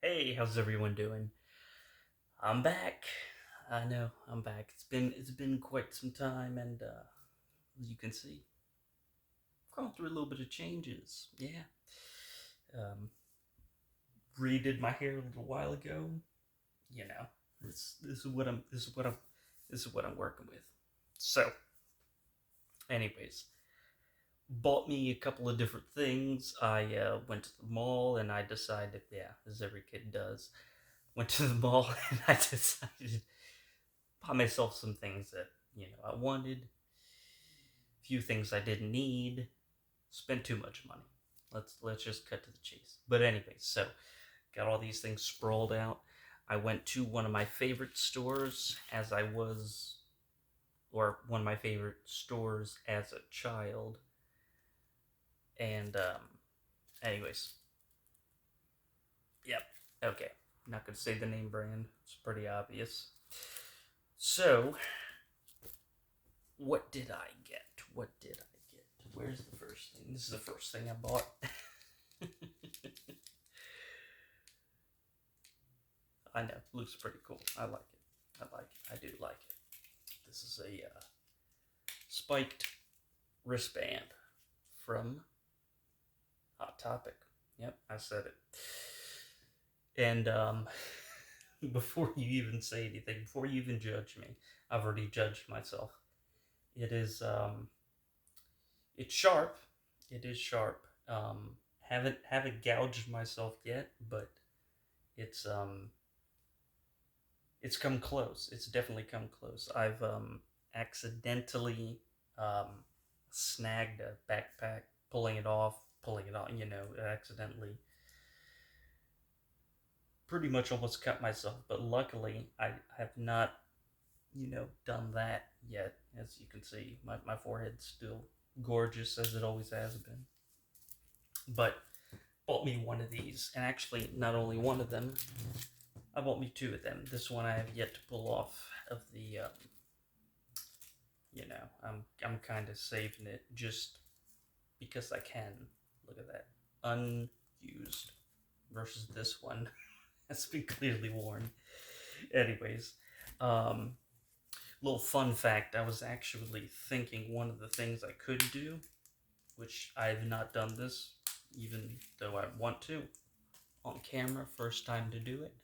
Hey, how's everyone doing? I'm back. I know I'm back. It's been quite some time, and as you can see, I've gone through a little bit of changes. Yeah, um, redid my hair a little while ago. You know, this is what I'm working with. So, anyways, bought me a couple of different things. I went to the mall and I decided, yeah, as every kid does, went to the mall and I decided buy myself some things that I wanted, a few things I didn't need, spent too much money. Let's just cut to the chase. But anyways, so got all these things sprawled out. I went to one of my favorite stores or one of my favorite stores as a child. And anyways, yep, okay. I'm not gonna say the name brand. It's pretty obvious. So, what did I get? What did I get? Where's the first thing? This is the first thing I bought. I know, looks pretty cool. I like it. I like it. I do like it. This is a spiked wristband from Hot Topic. Yep, I said it. And before you even say anything, before you even judge me, I've already judged myself. It is it's sharp. It is sharp. Haven't gouged myself yet, but it's it's come close. It's definitely come close. I've accidentally um, snagged a backpack, pulling it off. Accidentally, pretty much almost cut myself. But luckily, I have not, done that yet. As you can see, my forehead's still gorgeous as it always has been. But bought me one of these, and actually, not only one of them. I bought me two of them. This one I have yet to pull off of the I'm kind of saving it just because I can. Look at that. Unused versus this one has been clearly worn. Anyways, um, little fun fact I was actually thinking one of the things I could do, which I have not done this, even though I want to, on camera, first time to do it.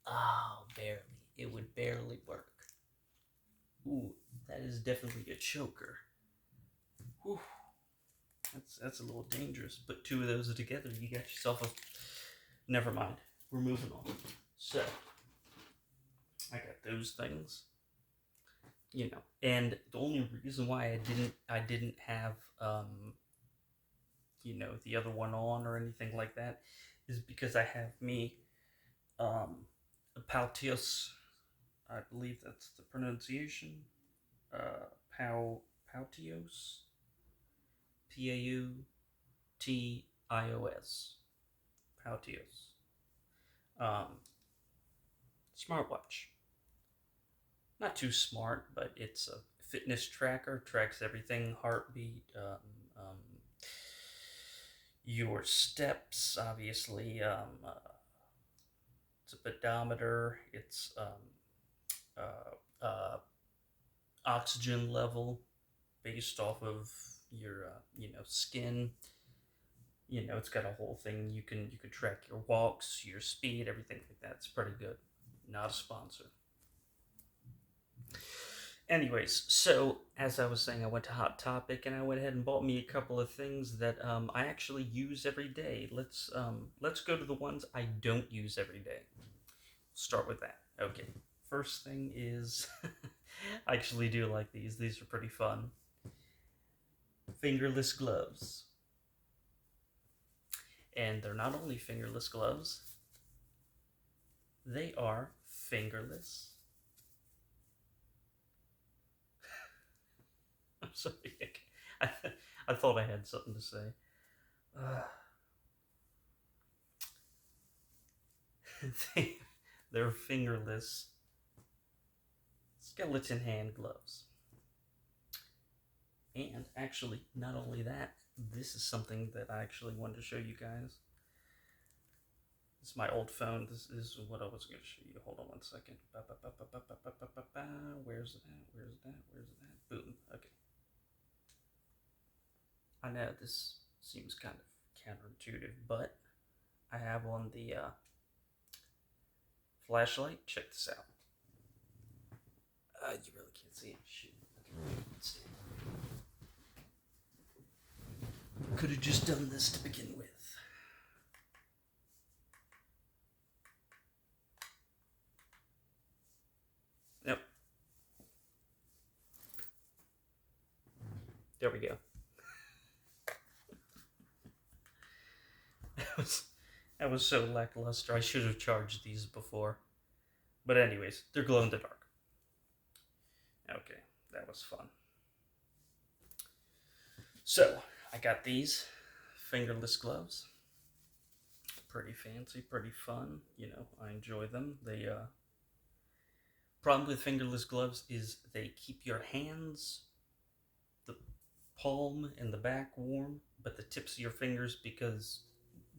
Oh, barely. It would barely work. Ooh, that is definitely a choker. Whew. That's a little dangerous. Put two of those together, you got yourself a. Never mind. We're moving on. So I got those things, and the only reason why I didn't have the other one on or anything like that is because I have me a Pautios. I believe that's the pronunciation. Pautios. Pautios. Pautios. Um, Smartwatch. Not too smart, but it's a fitness tracker. Tracks everything: heartbeat, your steps. Obviously, it's a pedometer. It's oxygen level based off of your skin. It's got a whole thing. You can track your walks, your speed, everything like that. It's pretty good. Not a sponsor. Anyways, so as I was saying, I went to Hot Topic and I went ahead and bought me a couple of things that I actually use every day. Let's go to the ones I don't use every day. Start with that. Okay. First thing is, I actually do like these. These are pretty fun. Fingerless gloves, and they're not only fingerless gloves, they are fingerless. I'm sorry. I, I thought I had something to say. Uh, they, they're fingerless skeleton hand gloves. And actually, not only that, this is something that I actually wanted to show you guys. It's my old phone. This is what I was going to show you. Hold on one second. Where's that? Where's that? Where's that? Boom. Okay. I know this seems kind of counterintuitive, but I have on the flashlight. Check this out. You really can't see it. Shoot. Okay, let's see. Could have just done this to begin with. Yep. There we go. That was so lackluster. I should have charged these before. But anyways, they're glow in the dark. Okay, that was fun. So, I got these fingerless gloves. Pretty fancy, pretty fun. You know, I enjoy them. They, problem with fingerless gloves is they keep your hands, the palm and the back warm, but the tips of your fingers, because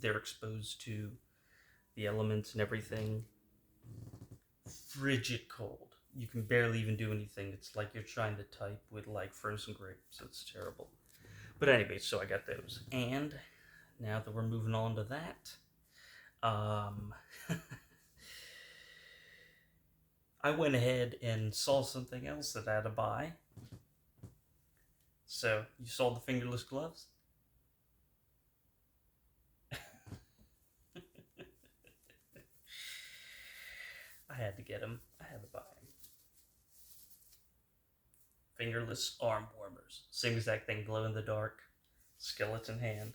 they're exposed to the elements and everything, frigid cold. You can barely even do anything. It's like you're trying to type with like frozen grapes. It's terrible. But anyway, so I got those. And now that we're moving on to that, I went ahead and saw something else that I had to buy. So, you saw the fingerless gloves? I had to get them. I had to buy them. Fingerless arm warmers. Same exact thing, glow in the dark, skeleton hand.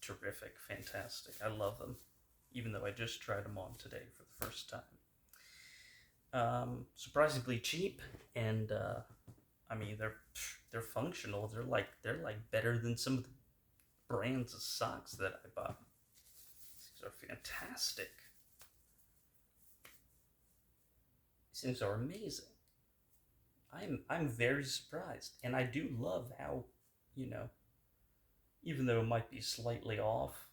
Terrific, fantastic. I love them. Even though I just tried them on today for the first time. Surprisingly cheap, and I mean they're functional. They're like better than some of the brands of socks that I bought. These are fantastic. These things are amazing. I'm very surprised, and I do love how, you know, even though it might be slightly off.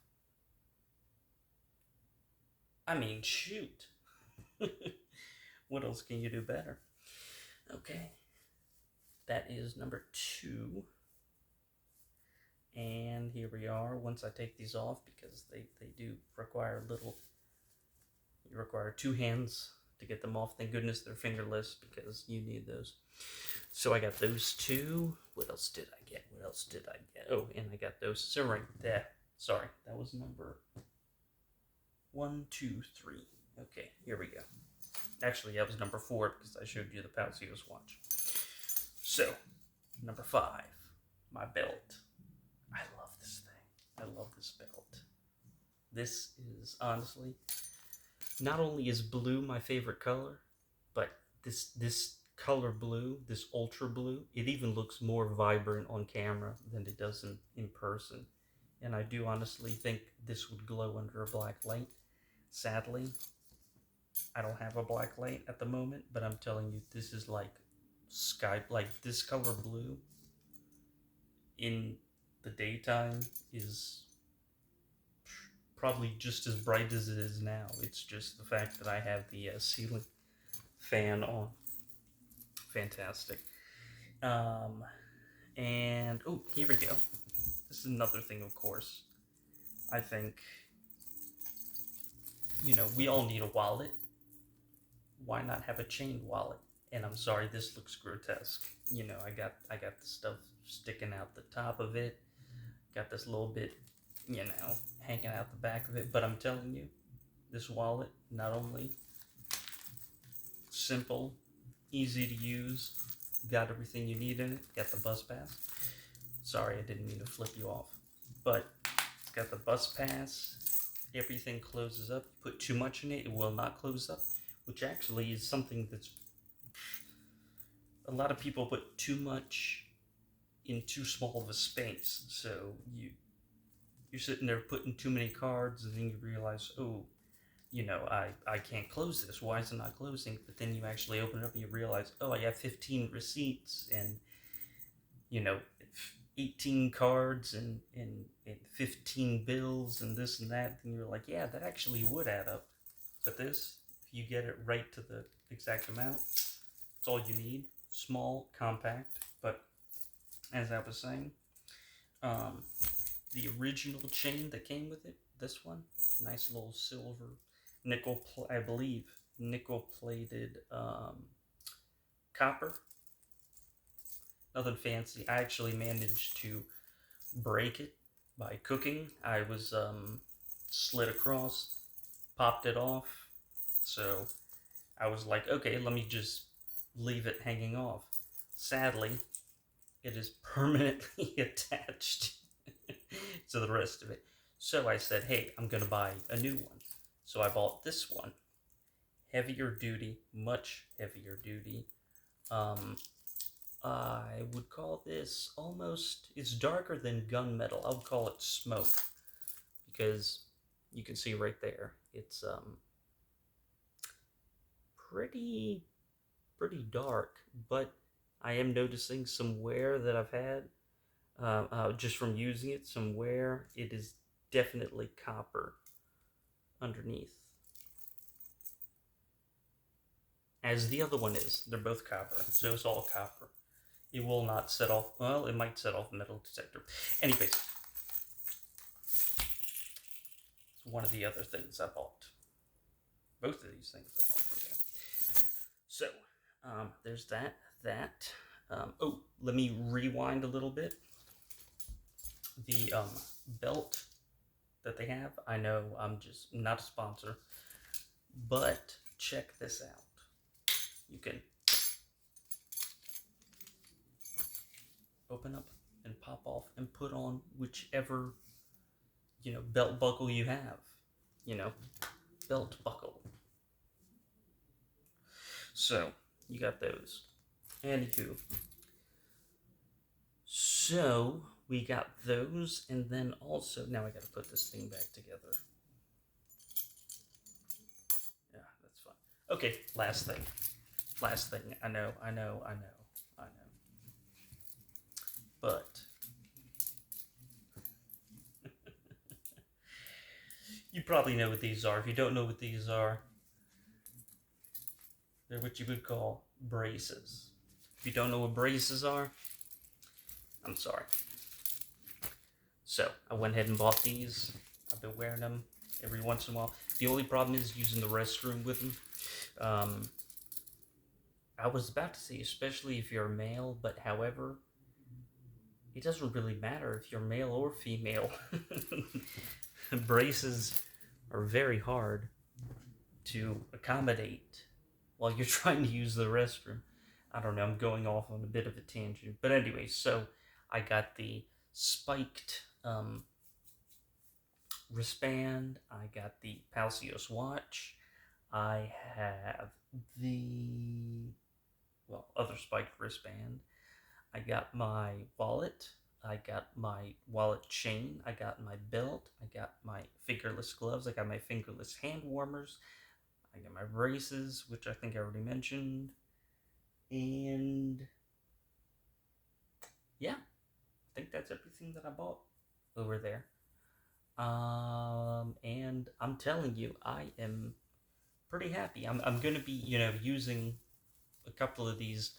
I mean, shoot. What else can you do better? Okay. That is number 2. And here we are. Once I take these off, because they do require you require 2 hands to get them off. Thank goodness they're fingerless, because you need those. So I got those 2. What else did I get? Oh, and I got those. So right there. Sorry, that was number 1, 2, 3. Okay, here we go. Actually, that was number 4, because I showed you the Palcios watch. So, number 5, my belt. I love this thing. I love this belt. This is, honestly, not only is blue my favorite color, but this color blue, this ultra blue, it even looks more vibrant on camera than it does in person. And I do honestly think this would glow under a black light. Sadly, I don't have a black light at the moment, but I'm telling you, this is like this color blue in the daytime is probably just as bright as it is now. It's just the fact that I have the ceiling fan on. Fantastic. And, oh, here we go. This is another thing, of course. I think, you know, we all need a wallet. Why not have a chain wallet? And I'm sorry, this looks grotesque. You know, I got the stuff sticking out the top of it. Got this little bit, you know, hanging out the back of it. But I'm telling you, this wallet, not only simple, easy to use, got everything you need in it, got the bus pass. Sorry, I didn't mean to flip you off. But it's got the bus pass. Everything closes up. Put too much in it, it will not close up. Which actually is something that's... A lot of people put too much in too small of a space. So you're sitting there putting too many cards, and then you realize, oh, you know, I can't close this. Why is it not closing? But then you actually open it up and you realize, oh, I have 15 receipts, and, you know, 18 cards and 15 bills and this and that, then you're like, yeah, that actually would add up. But this, if you get it right to the exact amount, it's all you need. Small, compact, but as I was saying, um, the original chain that came with it, this one, nice little silver I believe, nickel plated copper. Nothing fancy. I actually managed to break it by cooking. I was slid across, popped it off. So I was like, okay, let me just leave it hanging off. Sadly, it is permanently attached to the rest of it. So I said, hey, I'm going to buy a new one. So I bought this one. Heavier duty, much heavier duty. I would call this almost, it's darker than gunmetal. I would call it smoke because you can see right there. It's pretty dark, but I am noticing some wear that I've had just from using it. Some wear. It is definitely copper underneath, as the other one is. They're both copper, so it's all copper. It will not set off. Well, it might set off a metal detector. Anyways, it's one of the other things I bought. Both of these things I bought from them. So, there's that. Oh, let me rewind a little bit. The belt that they have. I know I'm just not a sponsor, but check this out. You can open up and pop off and put on whichever, belt buckle you have. Belt buckle. So you got those. Anywho, so we got those, and then also now I got to put this thing back together. Yeah, that's fine. Okay, last thing. I know. But you probably know what these are. If you don't know what these are, they're what you would call braces. If you don't know what braces are, I'm sorry. So I went ahead and bought these. I've been wearing them every once in a while. The only problem is using the restroom with them. I was about to say, especially if you're a male, but however, it doesn't really matter if you're male or female. Braces are very hard to accommodate while you're trying to use the restroom. I don't know, I'm going off on a bit of a tangent. But anyway, so I got the spiked wristband. I got the Palcios watch. I have the, other spiked wristband. I got my wallet. I got my wallet chain. I got my belt. I got my fingerless gloves. I got my fingerless hand warmers. I got my braces, which I think I already mentioned. And yeah, I think that's everything that I bought over there. And I'm telling you, I am pretty happy. I'm going to be, using a couple of these.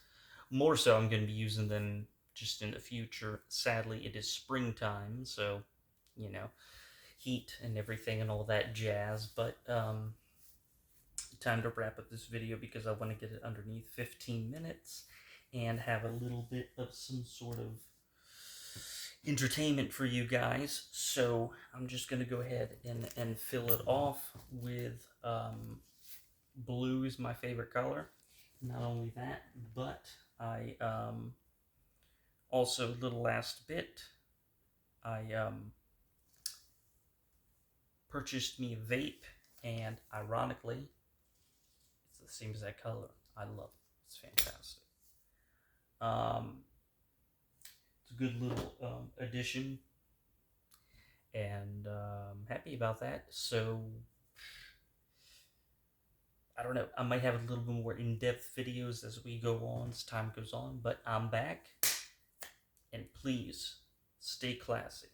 More so, I'm going to be using them just in the future. Sadly, it is springtime, so, heat and everything and all that jazz. But, time to wrap up this video because I want to get it underneath 15 minutes and have a little bit of some sort of entertainment for you guys. So I'm just going to go ahead and fill it off with blue is my favorite color. Not only that, but I also, little last bit, I purchased me a vape, and ironically, it's the same exact color. I love it. It's fantastic. It's a good little addition, and I'm happy about that. So, I don't know. I might have a little bit more in-depth videos as we go on, as time goes on, but I'm back. And please Stay classy.